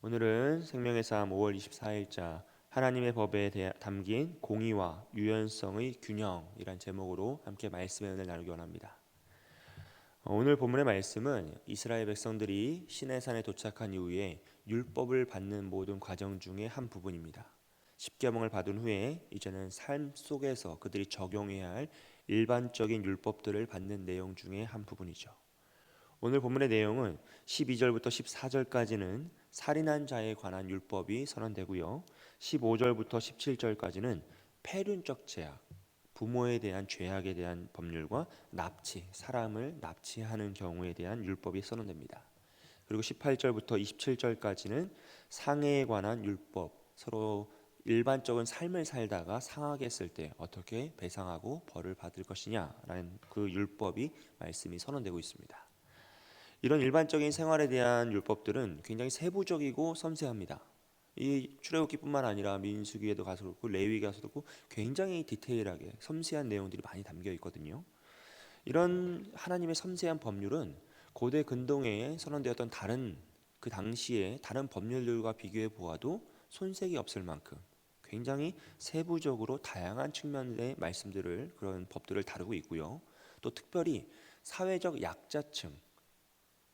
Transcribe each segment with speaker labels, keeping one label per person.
Speaker 1: 오늘은 생명의 삶 5월 24일자 하나님의 법에 담긴 공의와 유연성의 균형이란 제목으로 함께 말씀의 은혜를 나누기 원합니다. 오늘 본문의 말씀은 이스라엘 백성들이 시내산에 도착한 이후에 율법을 받는 모든 과정 중의 한 부분입니다. 십계명을 받은 후에 이제는 삶 속에서 그들이 적용해야 할 일반적인 율법들을 받는 내용 중의 한 부분이죠. 오늘 본문의 내용은 12절부터 14절까지는 살인한 자에 관한 율법이 선언되고요. 15절부터 17절까지는 폐륜적 죄악, 부모에 대한 죄악에 대한 법률과 납치, 사람을 납치하는 경우에 대한 율법이 선언됩니다. 그리고 18절부터 27절까지는 상해에 관한 율법, 서로 일반적인 삶을 살다가 상하게 했을 때 어떻게 배상하고 벌을 받을 것이냐라는 그 율법이 말씀이 선언되고 있습니다. 이런 일반적인 생활에 대한 율법들은 굉장히 세부적이고 섬세합니다. 이 출애굽기뿐만 아니라 민수기에도 가서 그렇고 레위기에 가서도 그렇고 굉장히 디테일하게 섬세한 내용들이 많이 담겨 있거든요. 이런 하나님의 섬세한 법률은 고대 근동에 선언되었던 다른 그 당시에 다른 법률들과 비교해 보아도 손색이 없을 만큼 굉장히 세부적으로 다양한 측면의 말씀들을 그런 법들을 다루고 있고요. 또 특별히 사회적 약자층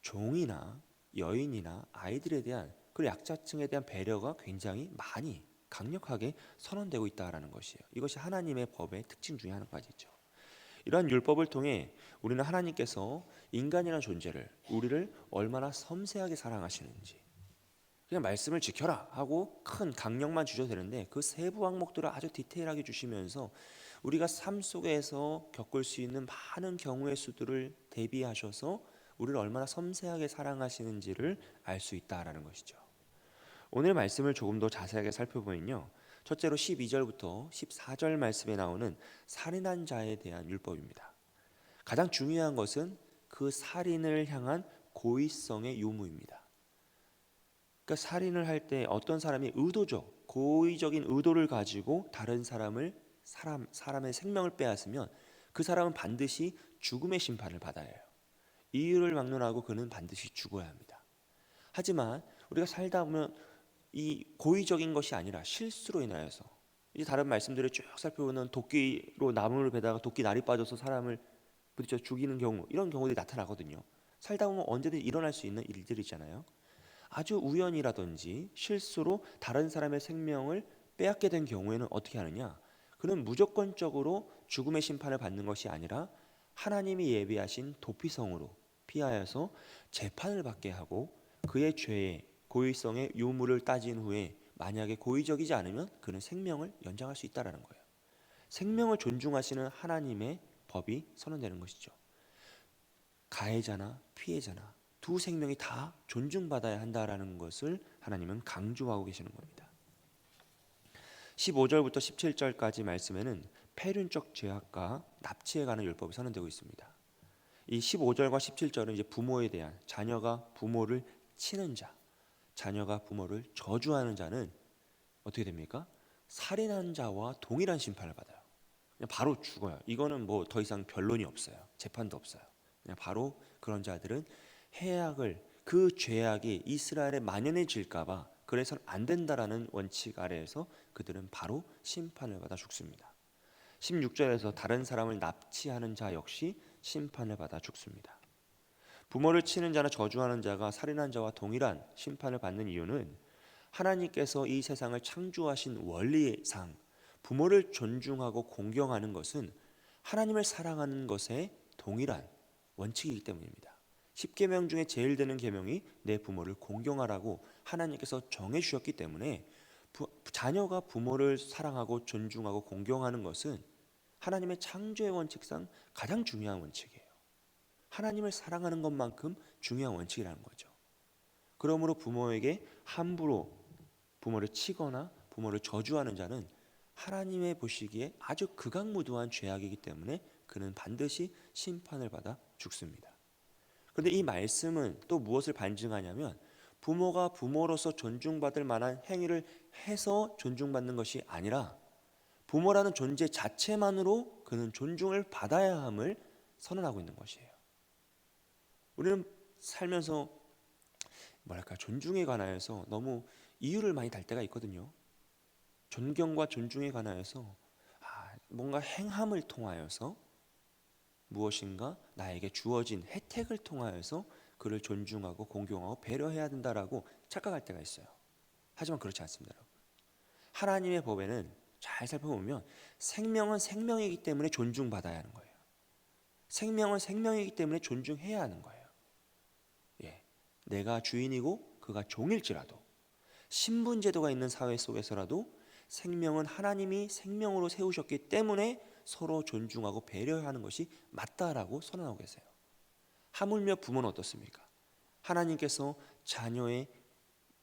Speaker 1: 종이나 여인이나 아이들에 대한 그 약자층에 대한 배려가 굉장히 많이 강력하게 선언되고 있다라는 것이에요. 이것이 하나님의 법의 특징 중에 한 가지죠. 이러한 율법을 통해 우리는 하나님께서 인간이라는 존재를 우리를 얼마나 섬세하게 사랑하시는지 그냥 말씀을 지켜라 하고 큰 강령만 주셔도 되는데 그 세부 항목들을 아주 디테일하게 주시면서 우리가 삶 속에서 겪을 수 있는 많은 경우의 수들을 대비하셔서 우리를 얼마나 섬세하게 사랑하시는지를 알 수 있다라는 것이죠. 오늘 말씀을 조금 더 자세하게 살펴보면요. 첫째로 12절부터 14절 말씀에 나오는 살인한 자에 대한 율법입니다. 가장 중요한 것은 그 살인을 향한 고의성의 유무입니다. 그러니까 살인을 할 때 어떤 사람이 의도적, 고의적인 의도를 가지고 다른 사람의 생명을 빼앗으면 그 사람은 반드시 죽음의 심판을 받아야 해요. 이유를 막론하고 그는 반드시 죽어야 합니다. 하지만 우리가 살다 보면 이 고의적인 것이 아니라 실수로 인하여서 이제 다른 말씀들을 쭉 살펴보면 도끼로 나무를 베다가 도끼 날이 빠져서 사람을 부딪혀 죽이는 경우 이런 경우들이 나타나거든요. 살다 보면 언제든 일어날 수 있는 일들이잖아요. 아주 우연이라든지 실수로 다른 사람의 생명을 빼앗게 된 경우에는 어떻게 하느냐? 그는 무조건적으로 죽음의 심판을 받는 것이 아니라 하나님이 예비하신 도피성으로 피하여서 재판을 받게 하고 그의 죄의 고의성의 유무를 따진 후에 만약에 고의적이지 않으면 그는 생명을 연장할 수 있다는 거예요. 생명을 존중하시는 하나님의 법이 선언되는 것이죠. 가해자나 피해자나 두 생명이 다 존중받아야 한다라는 것을 하나님은 강조하고 계시는 겁니다. 15절부터 17절까지 말씀에는 폐륜적 죄악과 납치에 관한 율법이 선언되고 있습니다. 이 15절과 17절은 이제 부모에 대한 자녀가 부모를 치는 자, 자녀가 부모를 저주하는 자는 어떻게 됩니까? 살인한 자와 동일한 심판을 받아요. 그냥 바로 죽어요. 이거는 뭐 더 이상 변론이 없어요. 재판도 없어요. 그냥 바로 그런 자들은 해악을 그 죄악이 이스라엘에 만연해질까봐 그래서는 안 된다라는 원칙 아래에서 그들은 바로 심판을 받아 죽습니다. 16절에서 다른 사람을 납치하는 자 역시 심판을 받아 죽습니다. 부모를 치는 자나 저주하는 자가 살인한 자와 동일한 심판을 받는 이유는 하나님께서 이 세상을 창조하신 원리상 부모를 존중하고 공경하는 것은 하나님을 사랑하는 것에 동일한 원칙이기 때문입니다. 10계명 중에 제일 되는 계명이 내 부모를 공경하라고 하나님께서 정해 주셨기 때문에 자녀가 부모를 사랑하고 존중하고 공경하는 것은 하나님의 창조의 원칙상 가장 중요한 원칙이에요. 하나님을 사랑하는 것만큼 중요한 원칙이라는 거죠. 그러므로 부모에게 함부로 부모를 치거나 부모를 저주하는 자는 하나님의 보시기에 아주 극악무도한 죄악이기 때문에 그는 반드시 심판을 받아 죽습니다. 그런데 이 말씀은 또 무엇을 반증하냐면 부모가 부모로서 존중받을 만한 행위를 해서 존중받는 것이 아니라 부모라는 존재 자체만으로 그는 존중을 받아야 함을 선언하고 있는 것이에요. 우리는 살면서 뭐랄까 존중에 관하여서 너무 이유를 많이 달 때가 있거든요. 존경과 존중에 관하여서 뭔가 행함을 통하여서 무엇인가 나에게 주어진 혜택을 통하여서 그를 존중하고 공경하고 배려해야 된다라고 착각할 때가 있어요. 하지만 그렇지 않습니다. 하나님의 법에는 잘 살펴보면 생명은 생명이기 때문에 존중받아야 하는 거예요. 생명은 생명이기 때문에 존중해야 하는 거예요. 내가 주인이고 그가 종일지라도, 신분제도가 있는 사회 속에서라도 생명은 하나님이 생명으로 세우셨기 때문에 서로 존중하고 배려하는 것이 맞다라고 선언하고 계세요. 하물며 부모는 어떻습니까? 하나님께서 자녀의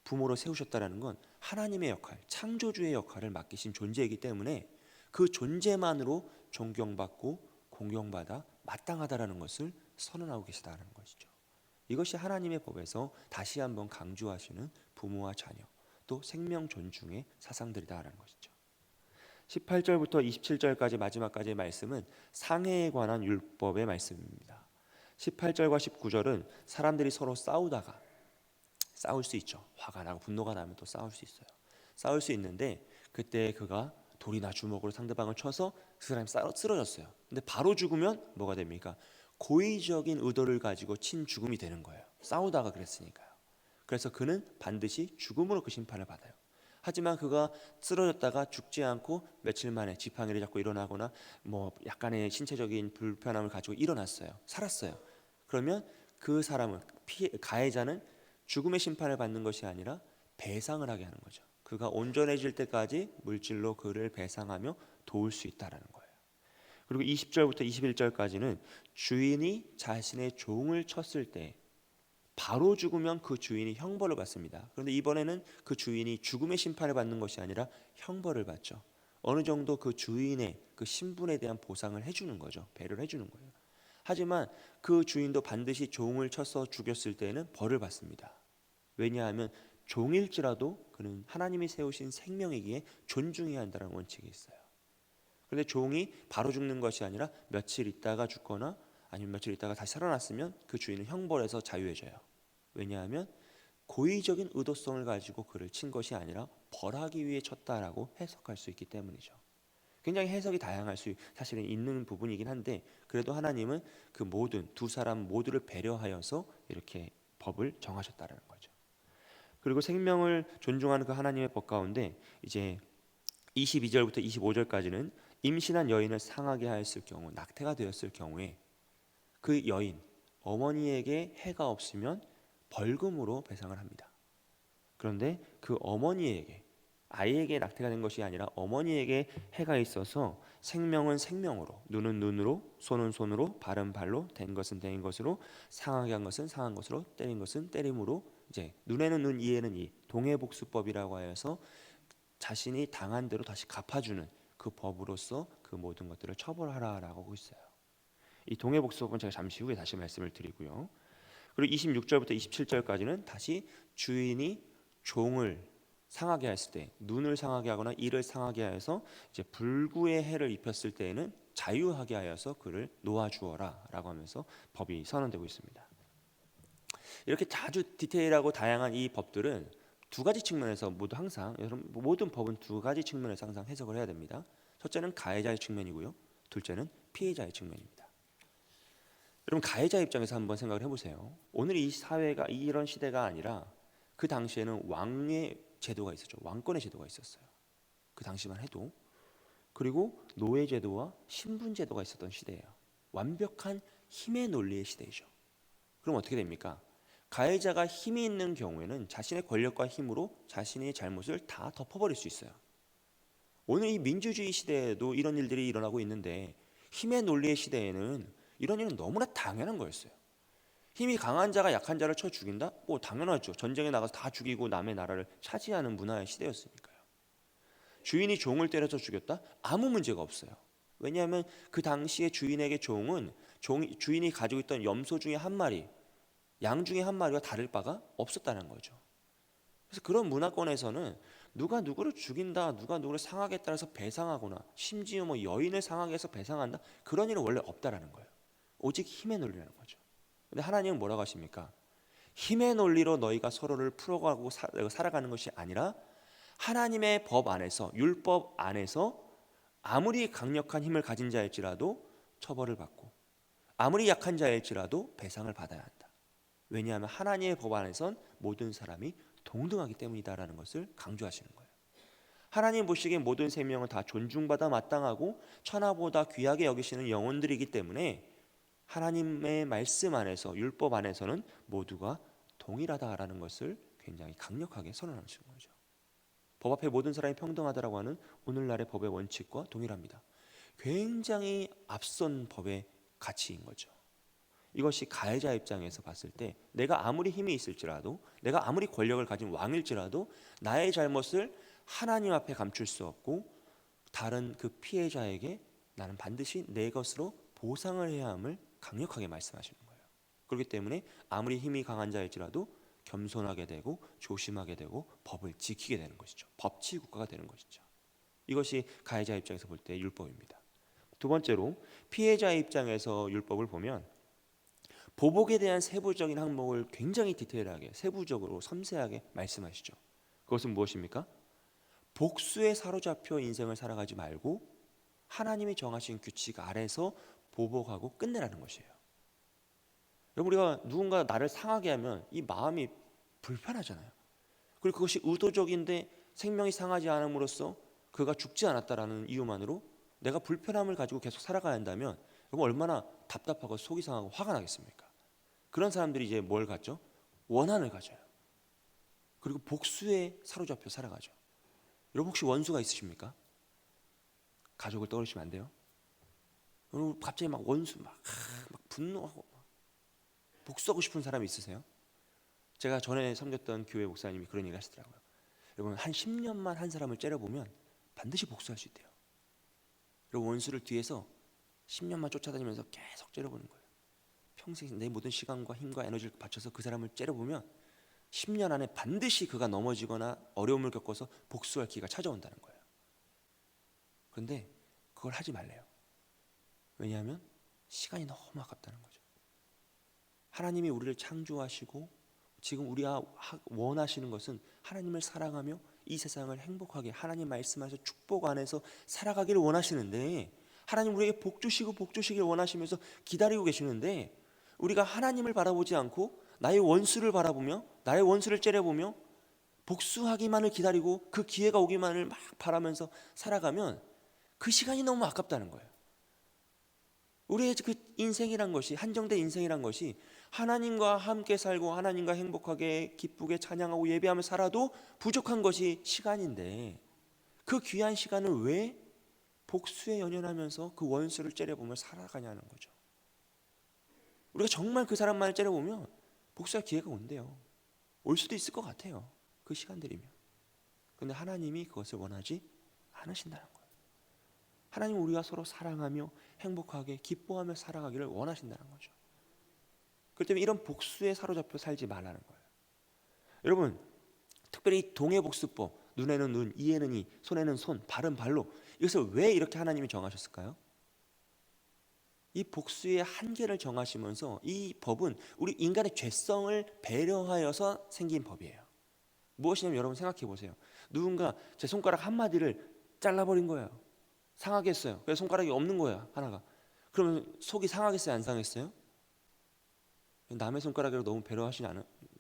Speaker 1: 부모로 세우셨다는 건 하나님의 역할, 창조주의 역할을 맡기신 존재이기 때문에 그 존재만으로 존경받고 공경받아 마땅하다라는 것을 선언하고 계시다는 것이죠. 이것이 하나님의 법에서 다시 한번 강조하시는 부모와 자녀, 또 생명 존중의 사상들이다라는 것이죠. 18절부터 27절까지 마지막까지의 말씀은 상해에 관한 율법의 말씀입니다. 18절과 19절은 사람들이 서로 싸우다가, 싸울 수 있죠. 화가 나고 분노가 나면 또 싸울 수 있어요. 싸울 수 있는데 그때 그가 돌이나 주먹으로 상대방을 쳐서 그 사람이 쓰러졌어요. 근데 바로 죽으면 뭐가 됩니까? 고의적인 의도를 가지고 친 죽음이 되는 거예요. 싸우다가 그랬으니까요. 그래서 그는 반드시 죽음으로 그 심판을 받아요. 하지만 그가 쓰러졌다가 죽지 않고 며칠 만에 지팡이를 잡고 일어나거나 뭐 약간의 신체적인 불편함을 가지고 일어났어요. 살았어요. 그러면 그 사람은 가해자는 죽음의 심판을 받는 것이 아니라 배상을 하게 하는 거죠. 그가 온전해질 때까지 물질로 그를 배상하며 도울 수 있다라는 거예요. 그리고 20절부터 21절까지는 주인이 자신의 종을 쳤을 때 바로 죽으면 그 주인이 형벌을 받습니다. 그런데 이번에는 그 주인이 죽음의 심판을 받는 것이 아니라 형벌을 받죠. 어느 정도 그 주인의 그 신분에 대한 보상을 해주는 거죠. 배려를 해주는 거예요. 하지만 그 주인도 반드시 종을 쳐서 죽였을 때에는 벌을 받습니다. 왜냐하면 종일지라도 그는 하나님이 세우신 생명이기에 존중해야 한다는 원칙이 있어요. 그런데 종이 바로 죽는 것이 아니라 며칠 있다가 죽거나 아니면 며칠 있다가 다시 살아났으면 그 주인은 형벌에서 자유해져요. 왜냐하면 고의적인 의도성을 가지고 그를 친 것이 아니라 벌하기 위해 쳤다라고 해석할 수 있기 때문이죠. 굉장히 해석이 다양할 수 사실은 있는 부분이긴 한데 그래도 하나님은 그 모든 두 사람 모두를 배려하여서 이렇게 법을 정하셨다는 거죠. 그리고 생명을 존중하는 그 하나님의 법 가운데 이제 22절부터 25절까지는 임신한 여인을 상하게 하였을 경우, 낙태가 되었을 경우에 그 여인, 어머니에게 해가 없으면 벌금으로 배상을 합니다. 그런데 그 어머니에게, 아이에게 낙태가 된 것이 아니라 어머니에게 해가 있어서 생명은 생명으로, 눈은 눈으로, 손은 손으로, 발은 발로, 된 것은 된 것으로, 상하게 한 것은 상한 것으로, 때린 것은 때림으로, 이제 눈에는 눈, 이에는 이, 동해복수법이라고 하여서 자신이 당한 대로 다시 갚아주는 그 법으로서 그 모든 것들을 처벌하라라고 하고 있어요. 이 동해복수법은 제가 잠시 후에 다시 말씀을 드리고요. 그리고 26절부터 27절까지는 다시 주인이 종을 상하게 했을 때, 눈을 상하게 하거나 이를 상하게 하여서 이제 불구의 해를 입혔을 때에는 자유하게 하여서 그를 놓아주어라라고 하면서 법이 선언되고 있습니다. 이렇게 아주 디테일하고 다양한 이 법들은 두 가지 측면에서 모두 항상, 여러분 모든 법은 두 가지 측면에서 항상 해석을 해야 됩니다. 첫째는 가해자의 측면이고요, 둘째는 피해자의 측면입니다. 여러분 가해자 입장에서 한번 생각을 해보세요. 오늘 이 사회가 이런 시대가 아니라 그 당시에는 왕의 제도가 있었죠. 왕권의 제도가 있었어요. 그 당시만 해도. 그리고 노예 제도와 신분 제도가 있었던 시대예요. 완벽한 힘의 논리의 시대이죠. 그럼 어떻게 됩니까? 가해자가 힘이 있는 경우에는 자신의 권력과 힘으로 자신의 잘못을 다 덮어버릴 수 있어요. 오늘 이 민주주의 시대에도 이런 일들이 일어나고 있는데 힘의 논리의 시대에는 이런 일은 너무나 당연한 거였어요. 힘이 강한 자가 약한 자를 쳐 죽인다? 당연하죠. 전쟁에 나가서 다 죽이고 남의 나라를 차지하는 문화의 시대였으니까요. 주인이 종을 때려서 죽였다? 아무 문제가 없어요. 왜냐하면 그 당시에 주인에게 주인이 가지고 있던 염소 중에 한 마리, 양 중에 한 마리와 다를 바가 없었다는 거죠. 그래서 그런 문화권에서는 누가 누구를 죽인다, 누가 누구를 상하게 따라서 배상하거나 심지어 뭐 여인을 상하게 해서 배상한다, 그런 일은 원래 없다라는 거예요. 오직 힘의 논리라는 거죠. 근데 하나님은 뭐라고 하십니까? 힘의 논리로 너희가 서로를 풀어가고 살아가는 것이 아니라 하나님의 법 안에서, 율법 안에서 아무리 강력한 힘을 가진 자일지라도 처벌을 받고 아무리 약한 자일지라도 배상을 받아야 한다. 왜냐하면 하나님의 법 안에선 모든 사람이 동등하기 때문이다라는 것을 강조하시는 거예요. 하나님 보시기에 모든 생명은 다 존중받아 마땅하고 천하보다 귀하게 여기시는 영혼들이기 때문에 하나님의 말씀 안에서, 율법 안에서는 모두가 동일하다라는 것을 굉장히 강력하게 선언하시는 거죠. 법 앞에 모든 사람이 평등하다라고 하는 오늘날의 법의 원칙과 동일합니다. 굉장히 앞선 법의 가치인 거죠. 이것이 가해자 입장에서 봤을 때 내가 아무리 힘이 있을지라도, 내가 아무리 권력을 가진 왕일지라도 나의 잘못을 하나님 앞에 감출 수 없고 다른 그 피해자에게 나는 반드시 내 것으로 보상을 해야 함을 강력하게 말씀하시는 거예요. 그렇기 때문에 아무리 힘이 강한 자일지라도 겸손하게 되고 조심하게 되고 법을 지키게 되는 것이죠. 법치 국가가 되는 것이죠. 이것이 가해자 입장에서 볼 때 율법입니다. 두 번째로 피해자의 입장에서 율법을 보면 보복에 대한 세부적인 항목을 굉장히 디테일하게, 세부적으로 섬세하게 말씀하시죠. 그것은 무엇입니까? 복수에 사로잡혀 인생을 살아가지 말고 하나님이 정하신 규칙 아래서 보복하고 끝내라는 것이에요. 여러분, 우리가 누군가 나를 상하게 하면 이 마음이 불편하잖아요. 그리고 그것이 의도적인데 생명이 상하지 않음으로써 그가 죽지 않았다라는 이유만으로 내가 불편함을 가지고 계속 살아가야 한다면 여러분 얼마나 답답하고 속이 상하고 화가 나겠습니까? 그런 사람들이 이제 뭘 갖죠? 원한을 가져요. 그리고 복수에 사로잡혀 살아가죠. 여러분 혹시 원수가 있으십니까? 가족을 떠올리시면 안 돼요. 여러분 갑자기 막 원수 막 분노하고 막 복수하고 싶은 사람이 있으세요? 제가 전에 섬겼던 교회 목사님이 그런 얘기 하시더라고요. 여러분 한 10년만 한 사람을 째려보면 반드시 복수할 수 있대요. 여러분 원수를 뒤에서 10년만 쫓아다니면서 계속 째려보는 거예요. 평생 내 모든 시간과 힘과 에너지를 바쳐서 그 사람을 째려보면 10년 안에 반드시 그가 넘어지거나 어려움을 겪어서 복수할 기회가 찾아온다는 거예요. 그런데 그걸 하지 말래요. 왜냐하면 시간이 너무 아깝다는 거죠. 하나님이 우리를 창조하시고 지금 우리가 원하시는 것은 하나님을 사랑하며 이 세상을 행복하게 하나님 말씀하셔서 축복 안에서 살아가기를 원하시는데 하나님 우리에게 복 주시길 원하시면서 기다리고 계시는데 우리가 하나님을 바라보지 않고 나의 원수를 바라보며 나의 원수를 째려보며 복수하기만을 기다리고 그 기회가 오기만을 막 바라면서 살아가면 그 시간이 너무 아깝다는 거예요. 우리의 그 인생이란 것이, 한정된 인생이란 것이 하나님과 함께 살고 하나님과 행복하게 기쁘게 찬양하고 예배하며 살아도 부족한 것이 시간인데 그 귀한 시간을 왜 복수에 연연하면서 그 원수를 째려보며 살아가냐는 거죠. 우리가 정말 그 사람만을 째려보면 복수할 기회가 온대요. 올 수도 있을 것 같아요. 그 시간들이면. 그런데 하나님이 그것을 원하지 않으신다는 거예요. 하나님은 우리가 서로 사랑하며 행복하게 기뻐하며 살아가기를 원하신다는 거죠. 그렇기 때문에 이런 복수에 사로잡혀 살지 말라는 거예요. 여러분 특별히 동해복수법, 눈에는 눈, 이에는 이, 손에는 손, 발은 발로, 이것을 왜 이렇게 하나님이 정하셨을까요? 이 복수의 한계를 정하시면서 이 법은 우리 인간의 죄성을 배려하여서 생긴 법이에요. 무엇이냐면 여러분 생각해 보세요. 누군가 제 손가락 한마디를 잘라버린 거예요. 상하게 했어요. 그래서 손가락이 없는 거야 하나가. 그러면 속이 상하겠어요? 안 상했어요? 남의 손가락이라도 너무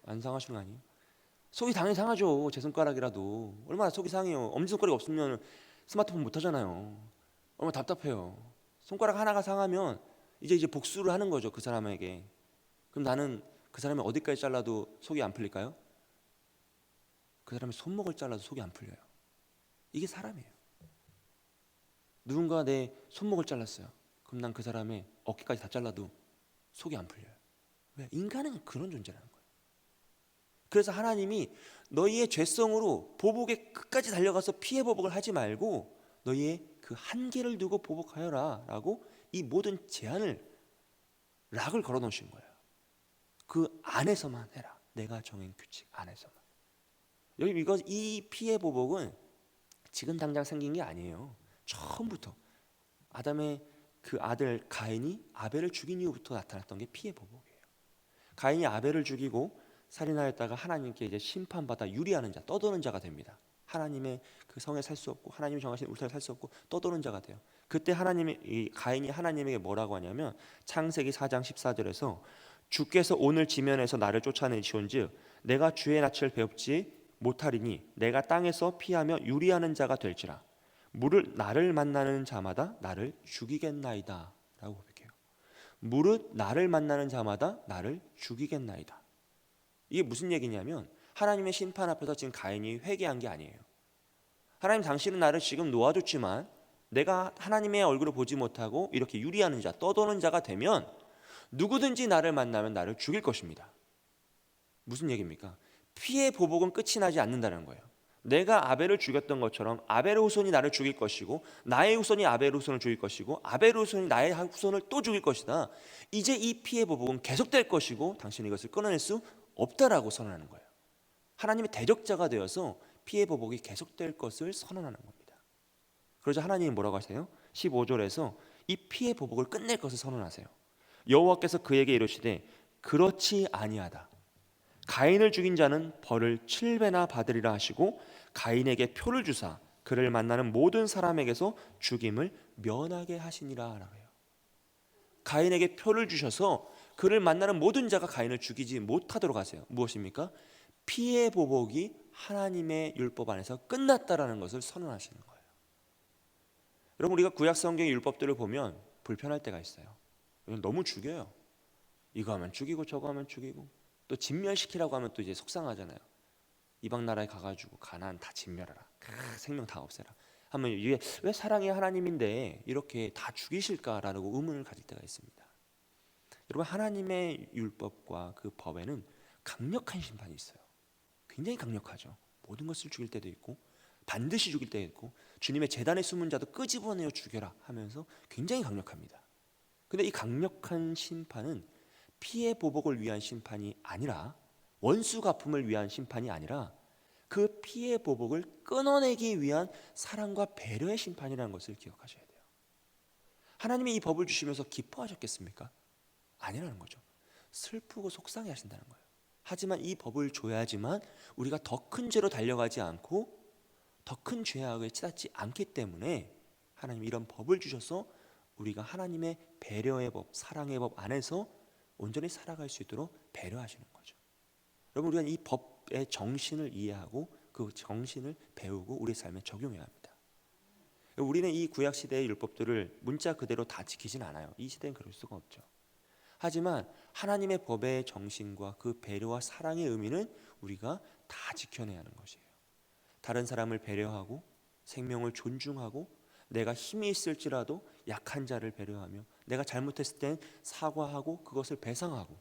Speaker 1: 안 상하시는 거 아니에요? 속이 당연히 상하죠. 제 손가락이라도. 얼마나 속이 상해요. 엄지손가락이 없으면 스마트폰 못 하잖아요. 얼마나 답답해요. 손가락 하나가 상하면 이제 복수를 하는 거죠. 그 사람에게. 그럼 나는 그 사람이 어디까지 잘라도 속이 안 풀릴까요? 그 사람의 손목을 잘라도 속이 안 풀려요. 이게 사람이에요. 누군가 내 손목을 잘랐어요. 그럼 난 그 사람의 어깨까지 다 잘라도 속이 안 풀려요. 왜? 인간은 그런 존재라는 거예요. 그래서 하나님이 너희의 죄성으로 보복에 끝까지 달려가서 피해 보복을 하지 말고 너희의 그 한계를 두고 보복하여라 라고 이 모든 제한을 락을 걸어 놓으신 거예요. 그 안에서만 해라. 내가 정한 규칙 안에서만. 여기 이 피해 보복은 지금 당장 생긴 게 아니에요. 처음부터 아담의 그 아들 가인이 아벨을 죽인 이후부터 나타났던 게 피해 보복이에요. 가인이 아벨을 죽이고 살인하였다가 하나님께 이제 심판받아 유리하는 자, 떠도는 자가 됩니다. 하나님의 그 성에 살 수 없고 하나님이 정하신 울타리에 살 수 없고 떠도는 자가 돼요. 그때 이 가인이 하나님에게 뭐라고 하냐면 창세기 4장 14절에서 주께서 오늘 지면에서 나를 쫓아내시온즉 내가 주의 낯을 배웁지 못하리니 내가 땅에서 피하며 유리하는 자가 될지라 무릇 나를 만나는 자마다 나를 죽이겠나이다 라고 고백해요. 무릇 나를 만나는 자마다 나를 죽이겠나이다. 이게 무슨 얘기냐면 하나님의 심판 앞에서 지금 가인이 회개한 게 아니에요. 하나님, 당신은 나를 지금 놓아줬지만 내가 하나님의 얼굴을 보지 못하고 이렇게 유리하는 자, 떠도는 자가 되면 누구든지 나를 만나면 나를 죽일 것입니다. 무슨 얘기입니까? 피해 보복은 끝이 나지 않는다는 거예요. 내가 아벨을 죽였던 것처럼 아벨의 후손이 나를 죽일 것이고 나의 후손이 아벨의 후손을 죽일 것이고 아벨의 후손이 나의 후손을 또 죽일 것이다. 이제 이 피해 보복은 계속될 것이고 당신은 이것을 끊어낼 수 없다라고 선언하는 거예요. 하나님의 대적자가 되어서 피해 보복이 계속될 것을 선언하는 겁니다. 그러자 하나님이 뭐라고 하세요? 15절에서 이 피해 보복을 끝낼 것을 선언하세요. 여호와께서 그에게 이르시되 그렇지 아니하다. 가인을 죽인 자는 벌을 7배나 받으리라 하시고 가인에게 표를 주사 그를 만나는 모든 사람에게서 죽임을 면하게 하시니라 라고 해요. 가인에게 표를 주셔서 그를 만나는 모든 자가 가인을 죽이지 못하도록 하세요. 무엇입니까? 피해 보복이 하나님의 율법 안에서 끝났다라는 것을 선언하시는 거예요. 여러분, 우리가 구약 성경의 율법들을 보면 불편할 때가 있어요. 너무 죽여요. 이거 하면 죽이고 저거 하면 죽이고 또 진멸시키라고 하면 또 이제 속상하잖아요. 이방 나라에 가가지고 가나안 다 진멸하라, 생명 다 없애라 하면 이게 왜 사랑의 하나님인데 이렇게 다 죽이실까라고 의문을 가질 때가 있습니다. 여러분, 하나님의 율법과 그 법에는 강력한 심판이 있어요. 굉장히 강력하죠. 모든 것을 죽일 때도 있고 반드시 죽일 때도 있고 주님의 제단에 숨은 자도 끄집어내어 죽여라 하면서 굉장히 강력합니다. 근데 이 강력한 심판은 피해 보복을 위한 심판이 아니라 원수 갚음을 위한 심판이 아니라 그 피해 보복을 끊어내기 위한 사랑과 배려의 심판이라는 것을 기억하셔야 돼요. 하나님이 이 법을 주시면서 기뻐하셨겠습니까? 아니라는 거죠. 슬프고 속상해 하신다는 거예요. 하지만 이 법을 줘야지만 우리가 더 큰 죄로 달려가지 않고 더 큰 죄악에 치닫지 않기 때문에 하나님이 이런 법을 주셔서 우리가 하나님의 배려의 법, 사랑의 법 안에서 온전히 살아갈 수 있도록 배려하시는 거죠. 여러분, 우리가 이 법의 정신을 이해하고 그 정신을 배우고 우리 삶에 적용해야 합니다. 우리는 이 구약 시대의 율법들을 문자 그대로 다 지키진 않아요. 이 시대는 그럴 수가 없죠. 하지만 하나님의 법의 정신과 그 배려와 사랑의 의미는 우리가 다 지켜내야 하는 것이에요. 다른 사람을 배려하고 생명을 존중하고 내가 힘이 있을지라도 약한 자를 배려하며 내가 잘못했을 땐 사과하고 그것을 배상하고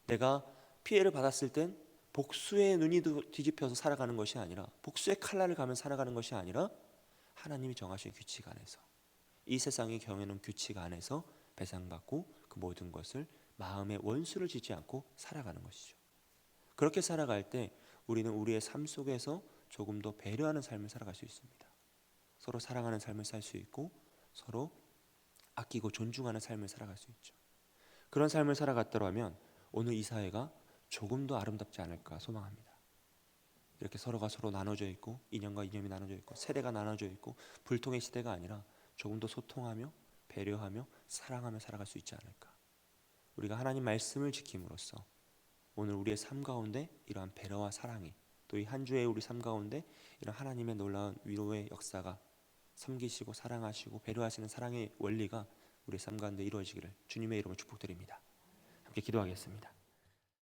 Speaker 1: 내가 피해를 받았을 땐 복수의 눈이 뒤집혀서 살아가는 것이 아니라 복수의 칼날을 가면 살아가는 것이 아니라 하나님이 정하신 규칙 안에서 이 세상의 경외는 규칙 안에서 배상받고 그 모든 것을 마음의 원수를 짓지 않고 살아가는 것이죠. 그렇게 살아갈 때 우리는 우리의 삶 속에서 조금 더 배려하는 삶을 살아갈 수 있습니다. 서로 사랑하는 삶을 살 수 있고 서로 아끼고 존중하는 삶을 살아갈 수 있죠. 그런 삶을 살아갔더라면 오늘 이 사회가 조금 더 아름답지 않을까 소망합니다. 이렇게 서로가 서로 나눠져 있고 이념과 이념이 나눠져 있고 세대가 나눠져 있고 불통의 시대가 아니라 조금 더 소통하며 배려하며 사랑하며 살아갈 수 있지 않을까. 우리가 하나님 말씀을 지킴으로써 오늘 우리의 삶 가운데 이러한 배려와 사랑이 또 이 한 주의 우리 삶 가운데 이런 하나님의 놀라운 위로의 역사가 섬기시고 사랑하시고 배려하시는 사랑의 원리가 우리 삶 가운데 이루어지기를 주님의 이름으로 축복드립니다. 함께 기도하겠습니다.